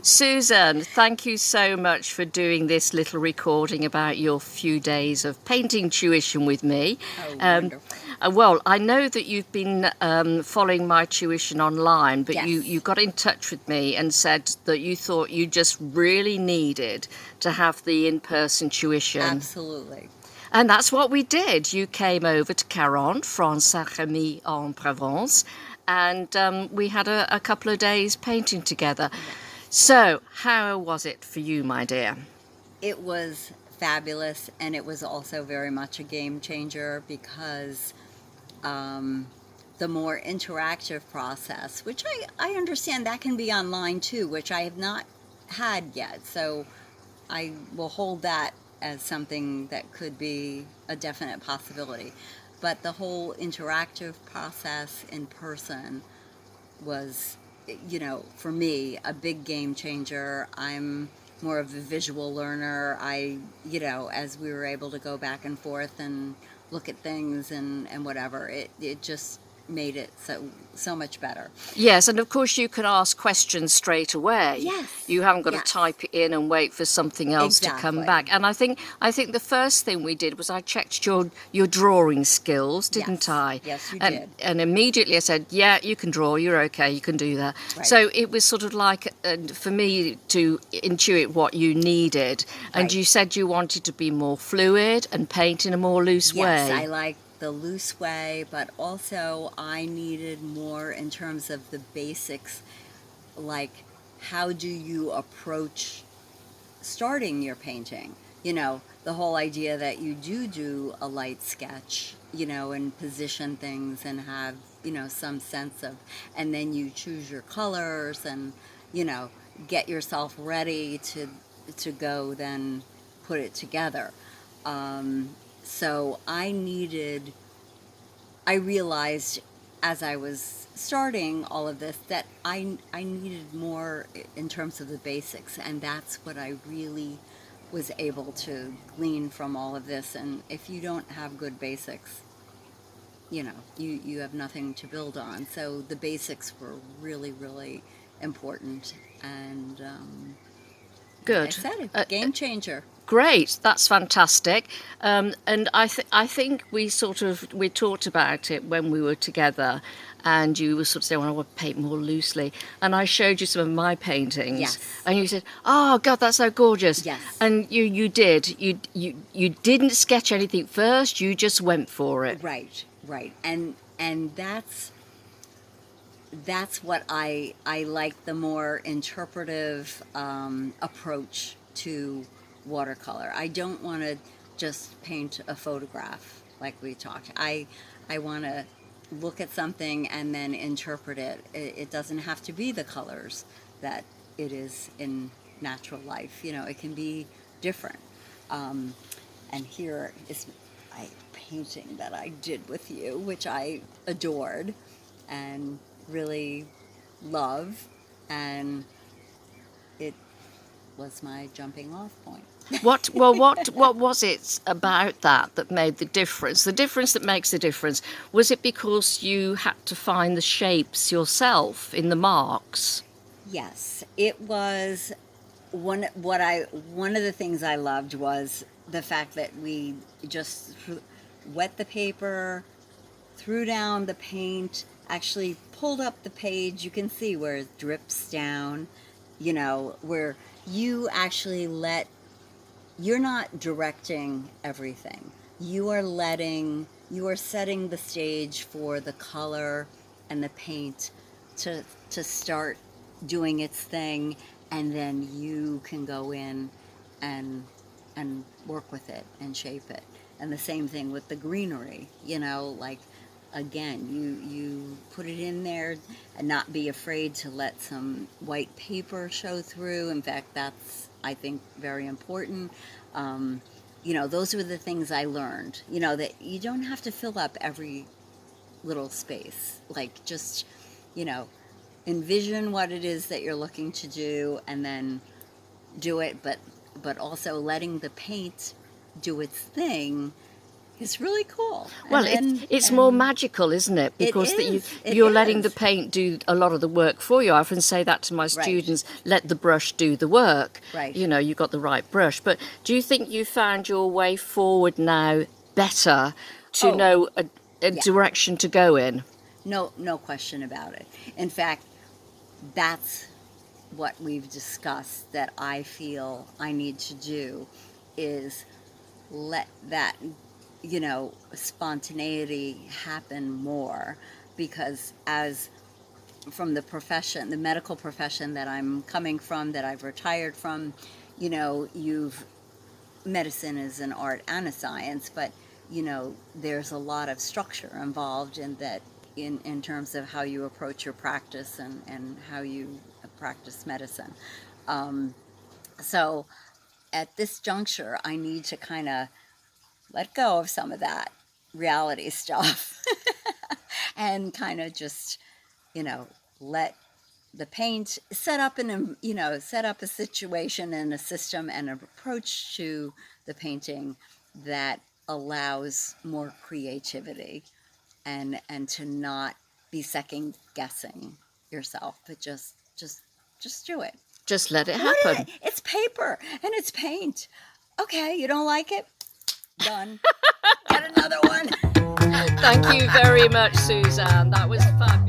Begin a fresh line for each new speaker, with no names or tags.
Susan, thank you so much for doing this little recording about your few days of painting tuition with me.
Oh,
Um,
wonderful.
well, I know that you've been following my tuition online, but you
Yes,
got in touch with me and said that you thought you just really needed to have the in-person tuition.
absolutely.
And that's what we did. You came over to Caron from Saint-Rémy-de-Provence, and we had a couple of days painting together.
Yeah.
So, how was it for you, my dear?
It was fabulous, and it was also very much a game changer because um, the more interactive process, which I understand that can be online too, which I have not had yet. So I will hold that as something that could be a definite possibility. But the whole interactive process in person was, for me, a big game changer. I'm more of a visual learner. As we were able to go back and forth and look at things and whatever, it just made it so much better.
Yes, and of course you can ask questions straight away.
Yes,
You haven't got to
yes,
type it in and wait for something else to come
exactly.
back. And I think the first thing we did was I checked your drawing skills, didn't
Yes,
I?
yes, you
And
did.
and immediately I said, yeah, you can draw. You're okay. You can do that.
Right,
So it was sort of like for me to intuit what you needed. And
right.
you said you wanted to be more fluid and paint in a more loose
Yes, I
way.
like the loose way, but also I needed more in terms of the basics, like how do you approach starting your painting? The whole idea that you do a light sketch, and position things and have, some sense of, and then you choose your colors and, you know, get yourself ready to go then put it together. Um, so I realized as I was starting all of this that I needed more in terms of the basics, and that's what I really was able to glean from all of this. And if you don't have good basics, you have nothing to build on. So the basics were really, really important. And like I
Good.
said, a
Uh,
game changer.
Great, that's fantastic. And I think we talked about it when we were together, and you were sort of saying, "Well, I want to paint more loosely." And I showed you some of my paintings,
Yes,
and you said, "Oh God, that's so gorgeous!"
yes,
And you didn't sketch anything first. You just went for it.
right, right. And that's what I like, the more interpretive approach to watercolor. I don't want to just paint a photograph like we talked. I want to look at something and then interpret it. It doesn't have to be the colors that it is in natural life. It can be different. Um, and here is a painting that I did with you, which I adored and really love, and it was my jumping off point.
What was it about that made the difference? The difference that makes the difference, was it because you had to find the shapes yourself in the marks?
Yes, it was one of the things I loved was the fact that we just wet the paper, threw down the paint, actually pulled up the page. You can see where it drips down, where you actually you're not directing everything. You are setting the stage for the color and the paint to start doing its thing, and then you can go in and work with it and shape it. And the same thing with the greenery, like again, you put it in there and not be afraid to let some white paper show through. In fact, that's, I think, very important. Um, those were the things I learned, that you don't have to fill up every little space. Like, just, you know, envision what it is that you're looking to do and then do it, but also letting the paint do its thing It's really cool.
Well, it's more magical, isn't it? Because you're letting the
is.
paint do a lot of the work for you. I often say that to my students, let the brush do the work.
Right.
You know, you've got the right brush. But do you think you found your way forward now better to know a direction to go in?
No question about it. In fact, that's what we've discussed that I feel I need to do is let that, spontaneity happen more, because as from the medical profession that I'm coming from, that I've retired from, medicine is an art and a science, but there's a lot of structure involved in that, in terms of how you approach your practice and how you practice medicine. So at this juncture, I need to kind of let go of some of that reality stuff and kind of just, let the paint set up a situation and a system and an approach to the painting that allows more creativity, and to not be second guessing yourself, but just do it.
Just let it happen.
It's paper and it's paint. Okay, you don't like it? Done. Get another one.
Thank you very much, Suzanne. That was fabulous.